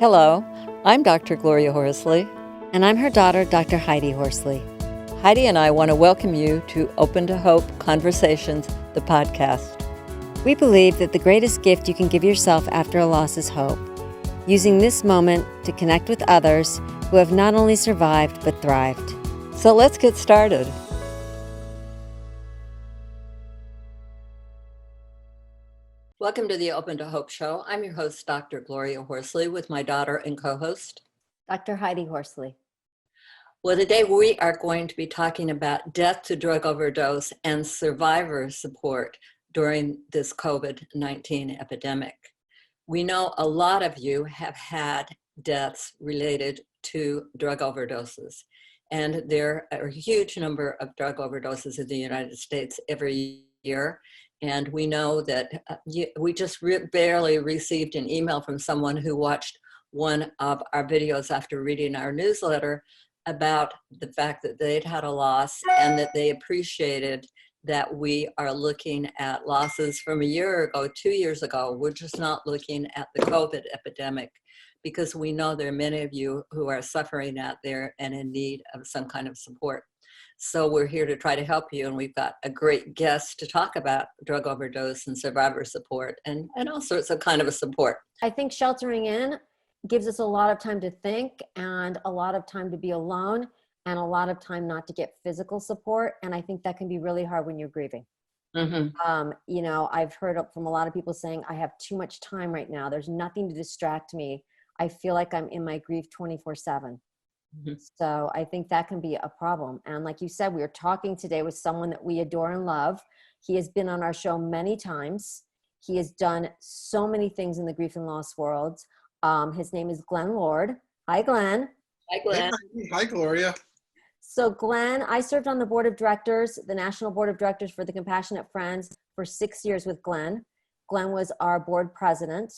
Hello, I'm Dr. Gloria Horsley. And I'm her daughter, Dr. Heidi Horsley. Heidi and I want to welcome you to Open to Hope Conversations, the podcast. We believe that the greatest gift you can give yourself after a loss is hope, using this moment to connect with others who have not only survived but thrived. So let's get started. Welcome to the Open to Hope show. I'm your host, Dr. Gloria Horsley, with my daughter and co-host, Dr. Heidi Horsley. Well, today we are going to be talking about death to drug overdose and survivor support during this COVID-19 epidemic. We know a lot of you have had deaths related to drug overdoses, and there are a huge number of drug overdoses in the United States every year. And we know that we just barely received an email from someone who watched one of our videos after reading our newsletter about the fact that they'd had a loss and that they appreciated that we are looking at losses from a year ago, 2 years ago. We're just not looking at the COVID epidemic, because we know there are many of you who are suffering out there and in need of some kind of support. So we're here to try to help you, and we've got a great guest to talk about drug overdose and survivor support and all sorts of kind of a support. I think sheltering in gives us a lot of time to think and a lot of time to be alone and a lot of time not to get physical support. And I think that can be really hard when you're grieving. Mm-hmm. I've heard from a lot of people saying, I have too much time right now. There's nothing to distract me. I feel like I'm in my grief 24/7. Mm-hmm. So I think that can be a problem. And like you said, we are talking today with someone that we adore and love. He has been on our show many times. He has done so many things in the grief and loss world. His name is Glen Lord. Hi, Glen. Hi, Glen. Hi, Gloria. So Glen, I served on the board of directors, the National Board of Directors for the Compassionate Friends for 6 years with Glen. Glen was our board president.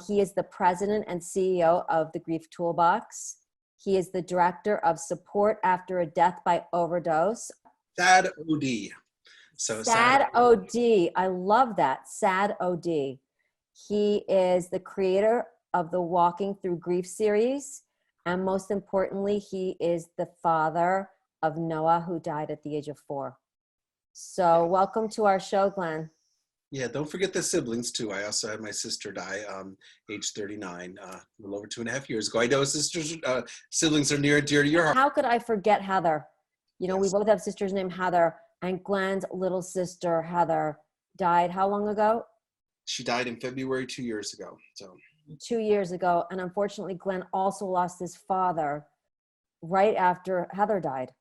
He is the president and CEO of the Grief Toolbox. He is the director of support after a death by overdose. SADOD. So SADOD. I love that. SADOD. He is the creator of the Walking Through Grief series. And most importantly, he is the father of Noah, who died at the age of 4. So welcome to our show, Glen. Yeah, don't forget the siblings too. I also had my sister die, age 39, a little over 2.5 years ago. I know siblings are near and dear to your heart. How could I forget Heather? We Yes. both have sisters named Heather, and Glen's little sister, Heather, died how long ago? She died in February 2 years ago. So 2 years ago. And unfortunately, Glen also lost his father right after Heather died.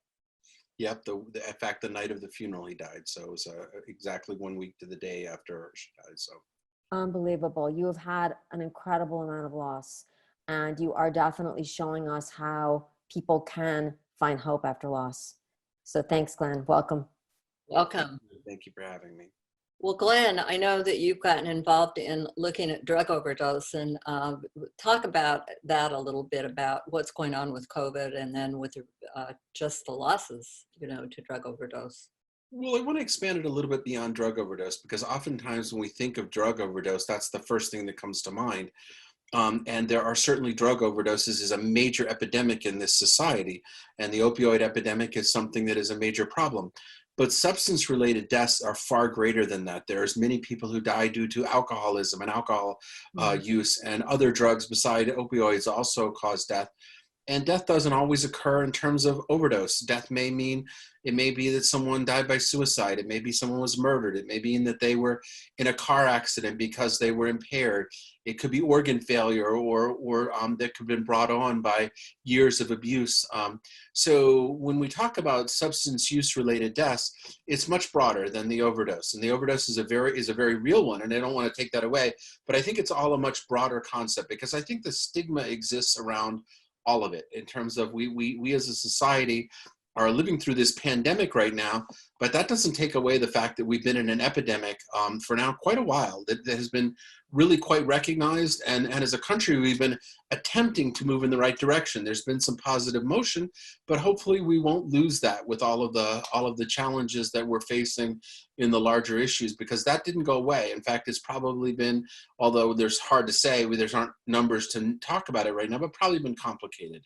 yep, in fact, the night of the funeral he died. So it was exactly 1 week to the day after she died. So Unbelievable. You have had an incredible amount of loss, and you are definitely showing us how people can find hope after loss. So thanks, Glen. Welcome. Welcome. thank you for having me. Well, Glen, I know that you've gotten involved in looking at drug overdose, and talk about that a little bit, about what's going on with COVID and then with just the losses, to drug overdose. Well, I want to expand it a little bit beyond drug overdose, because oftentimes when we think of drug overdose, that's the first thing that comes to mind. And there are certainly drug overdoses is a major epidemic in this society. And the opioid epidemic is something that is a major problem. But substance-related deaths are far greater than that. There's many people who die due to alcoholism and alcohol use, and other drugs beside opioids also cause death. And death doesn't always occur in terms of overdose. Death may be that someone died by suicide. It may be someone was murdered. It may be that they were in a car accident because they were impaired. It could be organ failure, or that could have been brought on by years of abuse. So when we talk about substance use related deaths, it's much broader than the overdose. And the overdose is a very real one, and I don't want to take that away. But I think it's all a much broader concept, because I think the stigma exists around all of it, in terms of we as a society are living through this pandemic right now, but that doesn't take away the fact that we've been in an epidemic for now quite a while that has been really quite recognized. And as a country, we've been attempting to move in the right direction. There's been some positive motion, but hopefully we won't lose that with all of the challenges that we're facing in the larger issues, because that didn't go away. In fact, it's probably been, although there's hard to say, there's aren't numbers to talk about it right now, but probably been complicated.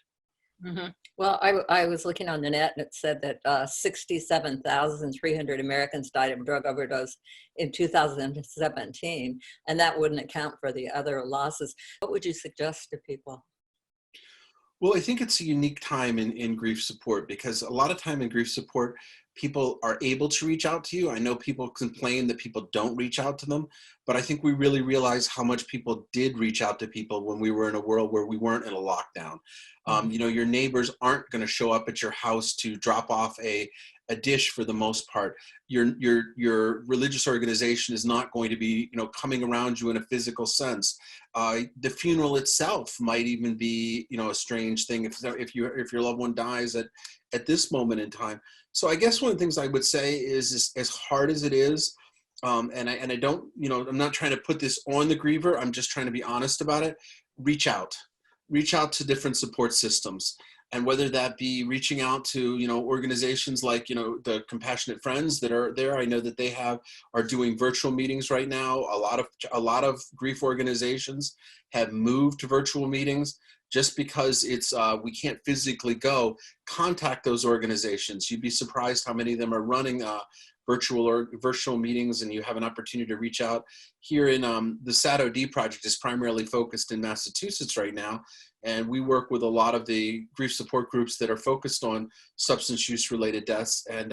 Mhm. Well, I was looking on the net and it said that 67,300 Americans died of drug overdose in 2017, and that wouldn't account for the other losses. What would you suggest to people? Well, I think it's a unique time in grief support, because a lot of time in grief support, people are able to reach out to you. I know people complain that people don't reach out to them, but I think we really realize how much people did reach out to people when we were in a world where we weren't in a lockdown. You know, your neighbors aren't going to show up at your house to drop off a dish for the most part. Your religious organization is not going to be, you know, coming around you in a physical sense. The funeral itself might even be, you know, a strange thing if your loved one dies at this moment in time. So I guess one of the things I would say is as hard as it is, and I don't, you know, I'm not trying to put this on the griever. I'm just trying to be honest about it. Reach out to different support systems. And whether that be reaching out to, you know, organizations like, you know, the Compassionate Friends that are there. I know that they are doing virtual meetings right now. A lot of grief organizations have moved to virtual meetings just because it's we can't physically go. Contact those organizations. You'd be surprised how many of them are running virtual meetings, and you have an opportunity to reach out. Here in the SADOD project is primarily focused in Massachusetts right now, and we work with a lot of the grief support groups that are focused on substance use related deaths. And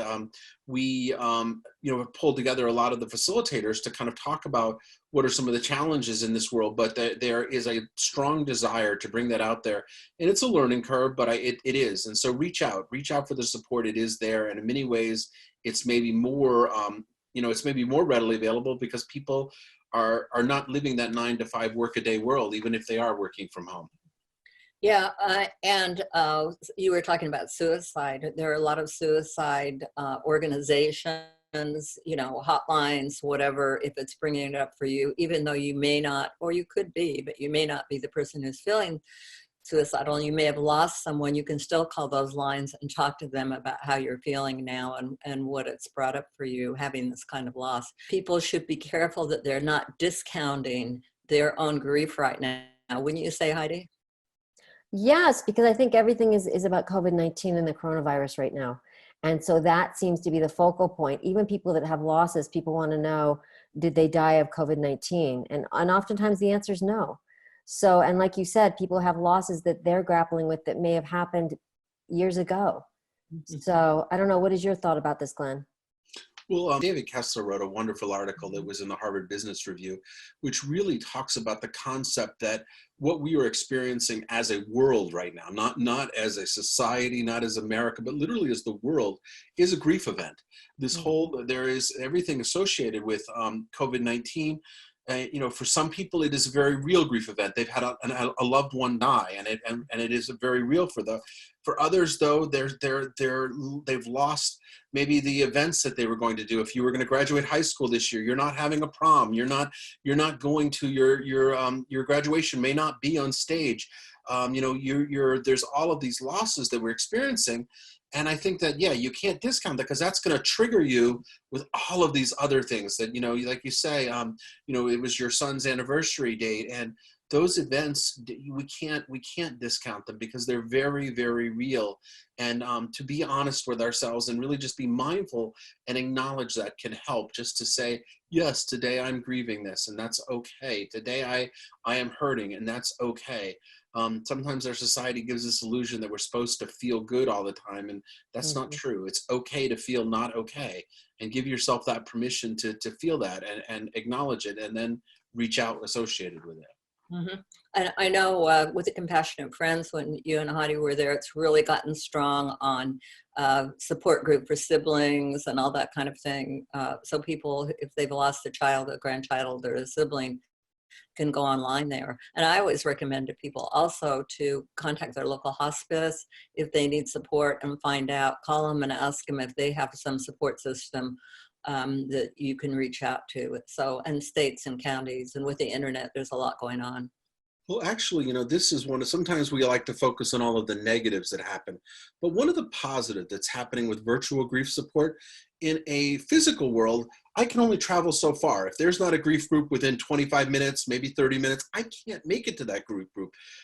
we you know, have pulled together a lot of the facilitators to kind of talk about what are some of the challenges in this world, but there is a strong desire to bring that out there. And it's a learning curve, but it is. And so reach out for the support. It is there. And in many ways, it's maybe more, you know, it's maybe more readily available because people are not living that 9-to-5 work-a-day world, even if they are working from home. Yeah, and you were talking about suicide. There are a lot of suicide organizations, you know, hotlines, whatever, if it's bringing it up for you, even though you may not, or you could be, but you may not be the person who's feeling suicidal. You may have lost someone. You can still call those lines and talk to them about how you're feeling now and what it's brought up for you, having this kind of loss. People should be careful that they're not discounting their own grief right now. Wouldn't you say, Heidi? Yes, because I think everything is about COVID-19 and the coronavirus right now. And so that seems to be the focal point. Even people that have losses, people want to know, did they die of COVID-19? And oftentimes the answer is no. So, and like you said, people have losses that they're grappling with that may have happened years ago. So I don't know, what is your thought about this, Glenn? Well, David Kessler wrote a wonderful article that was in the Harvard Business Review, which really talks about the concept that what we are experiencing as a world right now, not as a society, not as America, but literally as the world, is a grief event. There is everything associated with COVID-19. You know, for some people, it is a very real grief event. They've had a loved one die, and it is very real for them. For others, though, they've lost maybe the events that they were going to do. If you were going to graduate high school this year, you're not having a prom. You're not going to your graduation may not be on stage. You know, there's all of these losses that we're experiencing. And I think that, yeah, you can't discount that, because that's going to trigger you with all of these other things that, you know, like you say, you know, it was your son's anniversary date, and those events, we can't discount them because they're very, very real. And to be honest with ourselves and really just be mindful and acknowledge that can help, just to say, yes, today I'm grieving this, and that's okay. Today I am hurting, and that's okay. Sometimes our society gives this illusion that we're supposed to feel good all the time, and that's not true. It's okay to feel not okay, and give yourself that permission to feel that and acknowledge it, and then reach out associated with it. And I know with the Compassionate Friends, when you and Heidi were there, it's really gotten strong on support group for siblings and all that kind of thing. So people, if they've lost a child, a grandchild, or a sibling, can go online there. And I always recommend to people also to contact their local hospice if they need support and find out, call them and ask them if they have some support system that you can reach out to. So, and states and counties, and with the internet, there's a lot going on. Well, actually, this is sometimes we like to focus on all of the negatives that happen, but one of the positive that's happening with virtual grief support in a physical world, I can only travel so far. If there's not a grief group within 25 minutes, maybe 30 minutes, I can't make it to that group.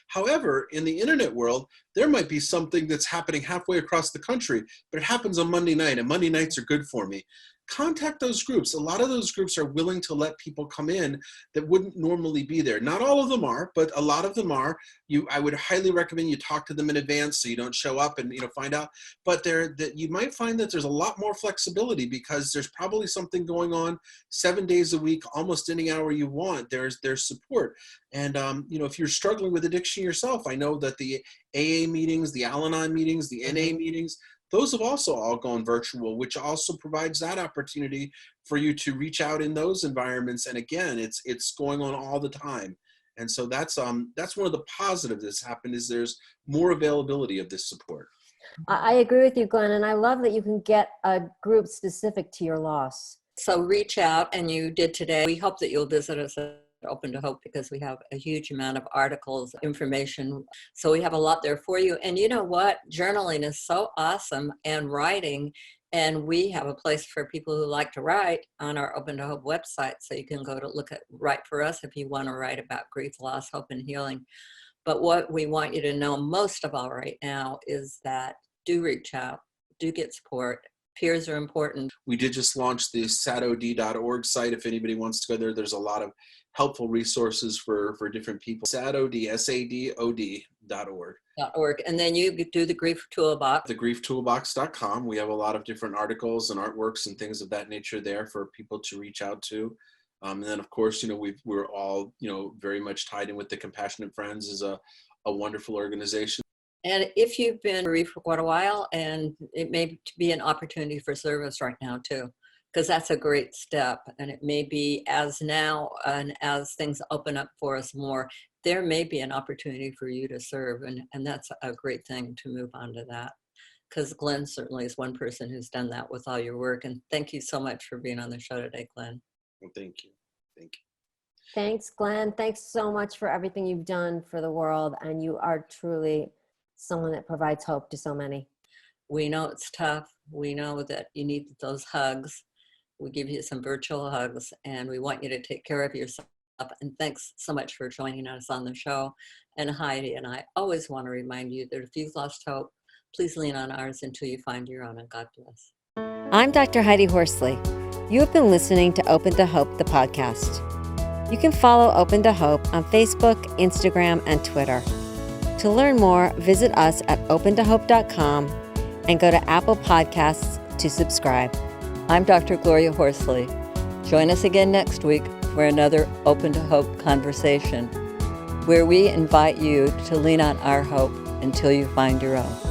However, in the internet world, there might be something that's happening halfway across the country, but it happens on Monday night, and Monday nights are good for me. Contact those groups. A lot of those groups are willing to let people come in that wouldn't normally be there. Not all of them are, but a lot of them are. I would highly recommend you talk to them in advance so you don't show up and find out. But you might find that there's a lot more flexibility because there's probably something going on 7 days a week, almost any hour you want. There's support. And if you're struggling with addiction yourself, I know that the AA meetings, the Al-Anon meetings, the NA meetings, those have also all gone virtual, which also provides that opportunity for you to reach out in those environments. And again, it's going on all the time. And so that's one of the positives that's happened is there's more availability of this support. I agree with you, Glenn, and I love that you can get a group specific to your loss. So reach out, and you did today. We hope that you'll visit us at Open to Hope because we have a huge amount of articles, information. So we have a lot there for you. And you know what? Journaling is so awesome, and writing. And we have a place for people who like to write on our Open to Hope website. So you can go to write for us if you want to write about grief, loss, hope, and healing. But what we want you to know most of all right now is that do reach out, do get support. Peers are important. We did just launch the SADOD.org site. If anybody wants to go there, there's a lot of helpful resources for different people. SADOD, SADOD.org. And then you do the Grief Toolbox. TheGriefToolbox.com. We have a lot of different articles and artworks and things of that nature there for people to reach out to. And then, of course, we're all, very much tied in with the Compassionate Friends is a wonderful organization. And if you've been bereaved for quite a while, and it may be an opportunity for service right now too, because that's a great step. And it may be as now and as things open up for us more, there may be an opportunity for you to serve. And that's a great thing to move on to that. Because Glenn certainly is one person who's done that with all your work. And thank you so much for being on the show today, Glenn. Well, thank you. Thank you. Thanks, Glenn. Thanks so much for everything you've done for the world. And you are truly someone that provides hope to so many. We know it's tough. We know that you need those hugs. We give you some virtual hugs, and we want you to take care of yourself. And thanks so much for joining us on the show. And Heidi and I always want to remind you that if you've lost hope, please lean on ours until you find your own, and God bless. I'm Dr. Heidi Horsley. You have been listening to Open to Hope, the podcast. You can follow Open to Hope on Facebook, Instagram, and Twitter. To learn more, visit us at opentohope.com and go to Apple Podcasts to subscribe. I'm Dr. Gloria Horsley. Join us again next week for another Open to Hope conversation, where we invite you to lean on our hope until you find your own.